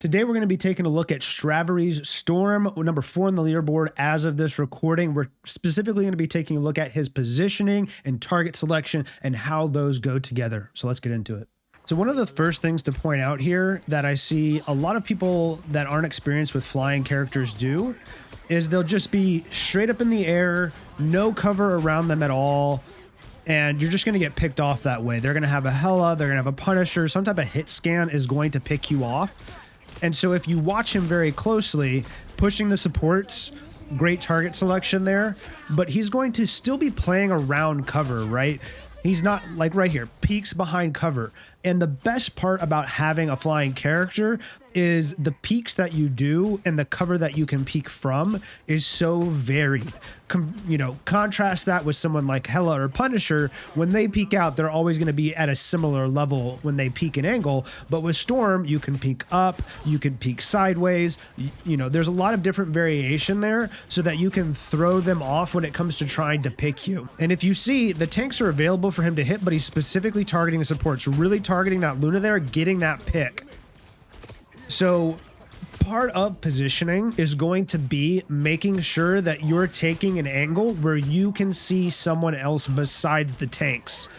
Today, we're going to be taking a look at Strawberry's Storm, number 4 on the leaderboard as of this recording. We're specifically going to be taking a look at his positioning and target selection and how those go together. So let's get into it. So one of the first things to point out here that I see a lot of people that aren't experienced with flying characters do is they'll just be straight up in the air, no cover around them at all, and you're just going to get picked off that way. They're going to have a Hela, they're going to have a Punisher, some type of hit scan is going to pick you off. And so if you watch him very closely, pushing the supports, great target selection there, but he's going to still be playing around cover, right? He's not like right here, peeks behind cover. And the best part about having a flying character is the peeks that you do and the cover that you can peek from is so varied. Contrast that with someone like Hela or Punisher. When they peek out, they're always going to be at a similar level when they peek an angle. But with Storm, you can peek up, you can peek sideways. There's a lot of different variation there so that you can throw them off when it comes to trying to pick you. And if you see, the tanks are available for him to hit, but he's specifically targeting the supports, really targeting that Luna there, getting that pick. So part of positioning is going to be making sure that you're taking an angle where you can see someone else besides the tanks.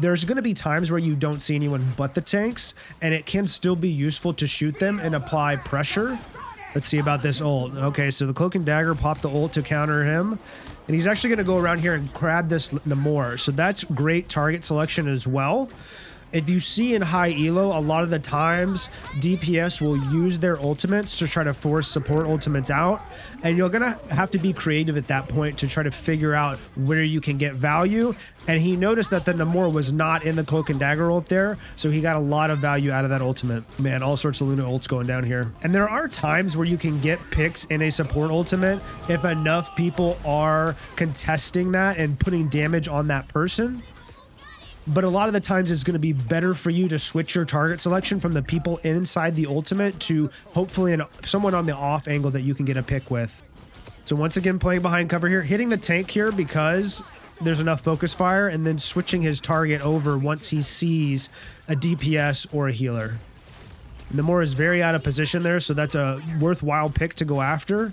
There's going to be times where you don't see anyone but the tanks, and it can still be useful to shoot them and apply pressure. Let's see about this ult. Okay, so the Cloak and Dagger popped the ult to counter him, and he's actually going to go around here and grab this Namor. So that's great target selection as well. If you see in high elo, a lot of the times DPS will use their ultimates to try to force support ultimates out, and you're gonna have to be creative at that point to try to figure out where you can get value. And he noticed that the Namor was not in the Cloak and Dagger ult there, so he got a lot of value out of that ultimate. Man, all sorts of Luna ults going down here. And there are times where you can get picks in a support ultimate if enough people are contesting that and putting damage on that person. But a lot of the times it's going to be better for you to switch your target selection from the people inside the ultimate to hopefully someone on the off angle that you can get a pick with. So once again, playing behind cover here, hitting the tank here because there's enough focus fire, and then switching his target over once he sees a DPS or a healer. Namor is very out of position there, so that's a worthwhile pick to go after.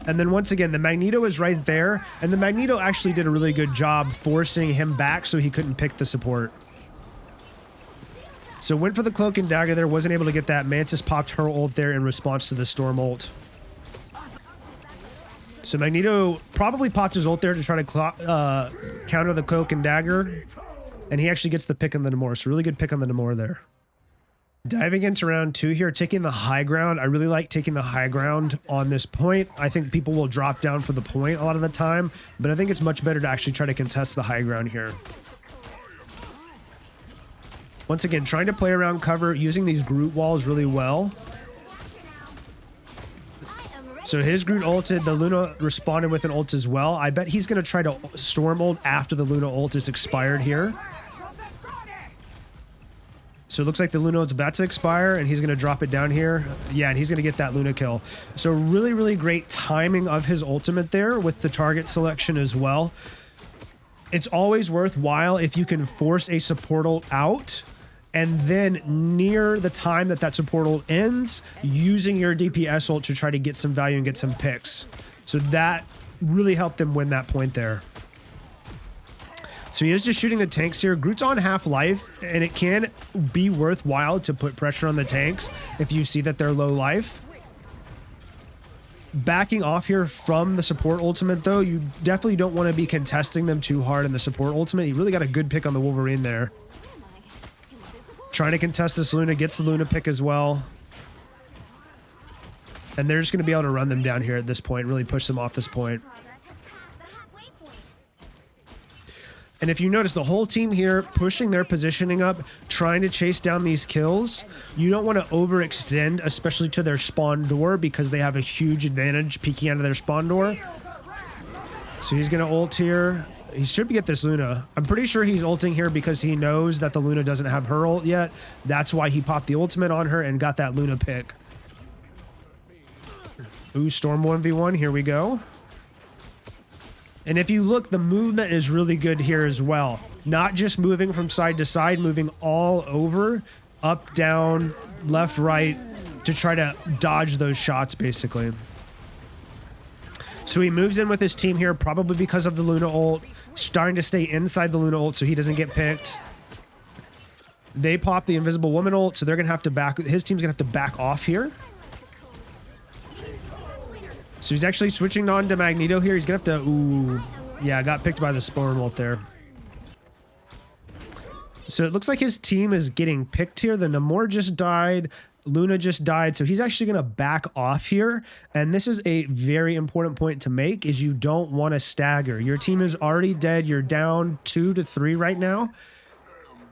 And then once again, the Magneto is right there, and the Magneto actually did a really good job forcing him back so he couldn't pick the support. So went for the Cloak and Dagger there, wasn't able to get that. Mantis popped her ult there in response to the Storm ult. So Magneto probably popped his ult there to try to counter the Cloak and Dagger, and he actually gets the pick on the Namor. So really good pick on the Namor there. Diving into round 2 here, taking the high ground. I really like taking the high ground on this point. I think people will drop down for the point a lot of the time, but I think it's much better to actually try to contest the high ground here. Once again, trying to play around cover, using these Groot walls really well. So his Groot ulted, the Luna responded with an ult as well. I bet he's going to try to Storm ult after the Luna ult is expired here. So it looks like the Luna ult's about to expire, and he's going to drop it down here. Yeah, and he's going to get that Luna kill. So really, really great timing of his ultimate there with the target selection as well. It's always worthwhile if you can force a support ult out, and then near the time that that support ult ends, using your DPS ult to try to get some value and get some picks. So that really helped them win that point there. So he is just shooting the tanks here. Groot's on half-life, and it can be worthwhile to put pressure on the tanks if you see that they're low life. Backing off here from the support ultimate, though, you definitely don't want to be contesting them too hard in the support ultimate. He really got a good pick on the Wolverine there. Trying to contest this Luna, gets the Luna pick as well. And they're just going to be able to run them down here at this point, really push them off this point. And if you notice, the whole team here pushing their positioning up, trying to chase down these kills. You don't want to overextend, especially to their spawn door, because they have a huge advantage peeking out of their spawn door. So he's going to ult here. He should get this Luna. I'm pretty sure he's ulting here because he knows that the Luna doesn't have her ult yet. That's why he popped the ultimate on her and got that Luna pick. Ooh, Storm 1v1. Here we go. And if you look, the movement is really good here as well. Not just moving from side to side, moving all over, up, down, left, right, to try to dodge those shots, basically. So he moves in with his team here, probably because of the Luna ult, starting to stay inside the Luna ult so he doesn't get picked. They pop the Invisible Woman ult, so they're gonna have to back. His team's gonna have to back off here. So he's actually switching on to Magneto here. He's gonna have to. Ooh, yeah, got picked by the Storm ult there. So it looks like his team is getting picked here. The Namor just died. Luna just died, so he's actually going to back off here. And this is a very important point to make, is you don't want to stagger. Your team is already dead. You're down 2 to 3 right now.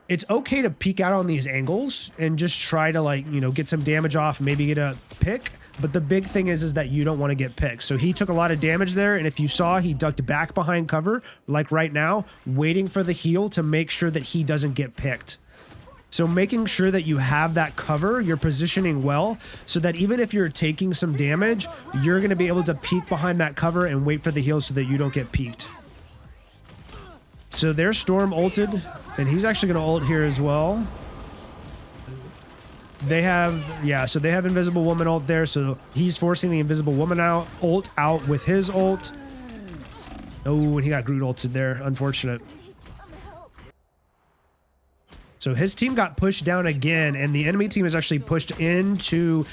It's okay to peek out on these angles and just try to, like, you know, get some damage off, maybe get a pick. But the big thing is that you don't want to get picked. So he took a lot of damage there, and if you saw, he ducked back behind cover, like right now, waiting for the heal to make sure that he doesn't get picked. So making sure that you have that cover, you're positioning well, so that even if you're taking some damage, you're going to be able to peek behind that cover and wait for the heal so that you don't get peeked. So their Storm ulted, and he's actually going to ult here as well. They have, yeah, so they have Invisible Woman ult there, so he's forcing the Invisible Woman ult out with his ult. Oh, and he got Groot ulted there. Unfortunate. So his team got pushed down again, and the enemy team is actually pushed into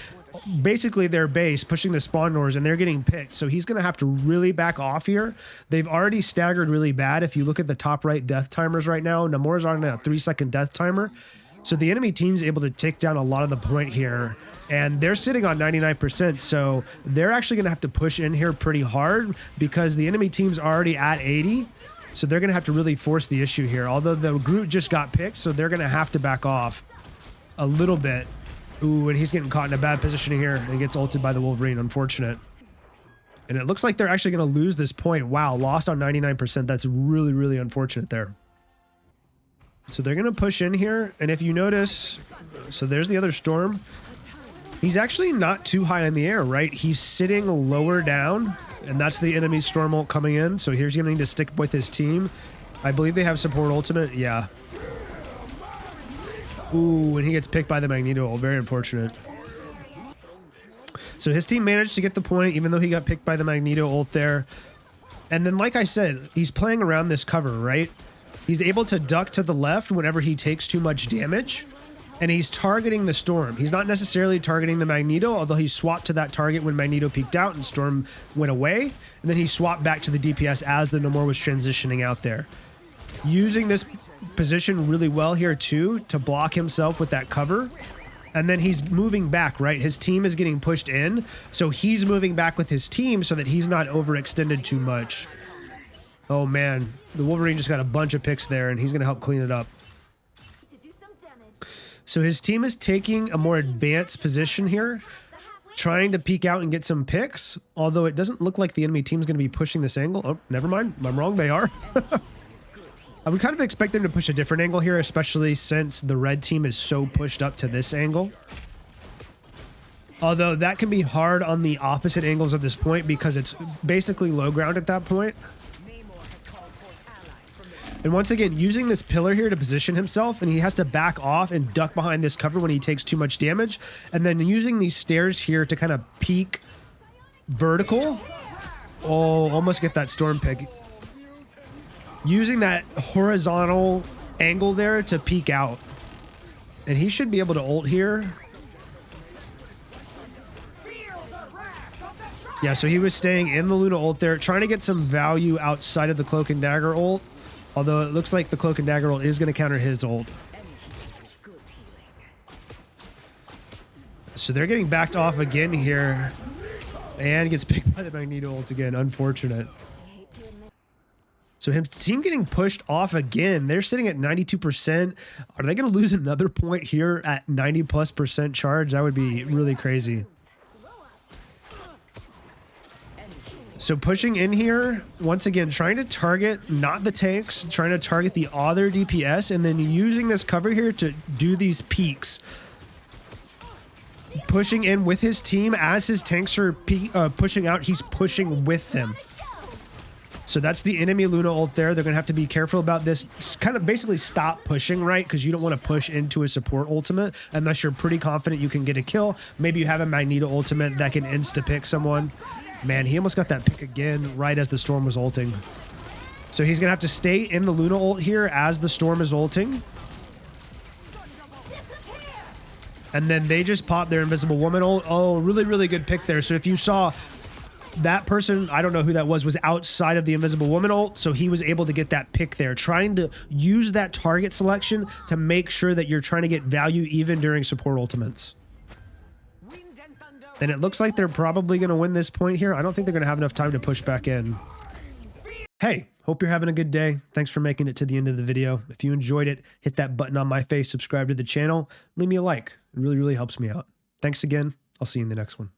basically their base, pushing the spawn doors, and they're getting picked. So he's going to have to really back off here. They've already staggered really bad. If you look at the top right death timers right now, Namor's on a 3-second death timer. So the enemy team's able to take down a lot of the point here, and they're sitting on 99%. So they're actually going to have to push in here pretty hard because the enemy team's already at 80. So they're going to have to really force the issue here. Although the Groot just got picked, so they're going to have to back off a little bit. Ooh, and he's getting caught in a bad position here and gets ulted by the Wolverine. Unfortunate. And it looks like they're actually going to lose this point. Wow, lost on 99%. That's really, really unfortunate there. So they're going to push in here. And if you notice, so there's the other Storm. He's actually not too high in the air, right? He's sitting lower down, and that's the enemy Storm ult coming in. So here's going to need to stick with his team. I believe they have support ultimate. Yeah. Ooh, and he gets picked by the Magneto ult. Very unfortunate. So his team managed to get the point, even though he got picked by the Magneto ult there. And then, like I said, he's playing around this cover, right? He's able to duck to the left whenever he takes too much damage. And he's targeting the Storm. He's not necessarily targeting the Magneto, although he swapped to that target when Magneto peeked out and Storm went away. And then he swapped back to the DPS as the Namor was transitioning out there. Using this position really well here too to block himself with that cover. And then he's moving back, right? His team is getting pushed in. So he's moving back with his team so that he's not overextended too much. Oh man, the Wolverine just got a bunch of picks there and he's going to help clean it up. So his team is taking a more advanced position here, trying to peek out and get some picks, although it doesn't look like the enemy team is going to be pushing this angle. Oh, never mind. I'm wrong. They are. I would kind of expect them to push a different angle here, especially since the red team is so pushed up to this angle. Although that can be hard on the opposite angles at this point because it's basically low ground at that point. And once again, using this pillar here to position himself, and he has to back off and duck behind this cover when he takes too much damage. And then using these stairs here to kind of peek vertical. Oh, almost get that Storm pick. Using that horizontal angle there to peek out. And he should be able to ult here. Yeah, so he was staying in the Luna ult there, trying to get some value outside of the Cloak and Dagger ult. Although it looks like the Cloak and Dagger ult is going to counter his ult. So they're getting backed off again here. And gets picked by the Magneto ult again. Unfortunate. So his team getting pushed off again. They're sitting at 92%. Are they going to lose another point here at 90+% charge? That would be really crazy. So pushing in here, once again, trying to target not the tanks, trying to target the other DPS, and then using this cover here to do these peaks. Pushing in with his team as his tanks are pushing out, he's pushing with them. So that's the enemy Luna ult there. They're going to have to be careful about this. Kind of basically stop pushing, right? Because you don't want to push into a support ultimate unless you're pretty confident you can get a kill. Maybe you have a Magneto ultimate that can insta-pick someone. Man, he almost got that pick again right as the Storm was ulting. So he's going to have to stay in the Luna ult here as the Storm is ulting. And then they just pop their Invisible Woman ult. Oh, really, really good pick there. So if you saw... that person, I don't know who that was outside of the Invisible Woman ult, so he was able to get that pick there, trying to use that target selection to make sure that you're trying to get value even during support ultimates. And it looks like they're probably going to win this point here. I don't think they're going to have enough time to push back in. Hey, hope you're having a good day. Thanks for making it to the end of the video. If you enjoyed it, hit that button on my face, subscribe to the channel, leave me a like. It really, really helps me out. Thanks again. I'll see you in the next one.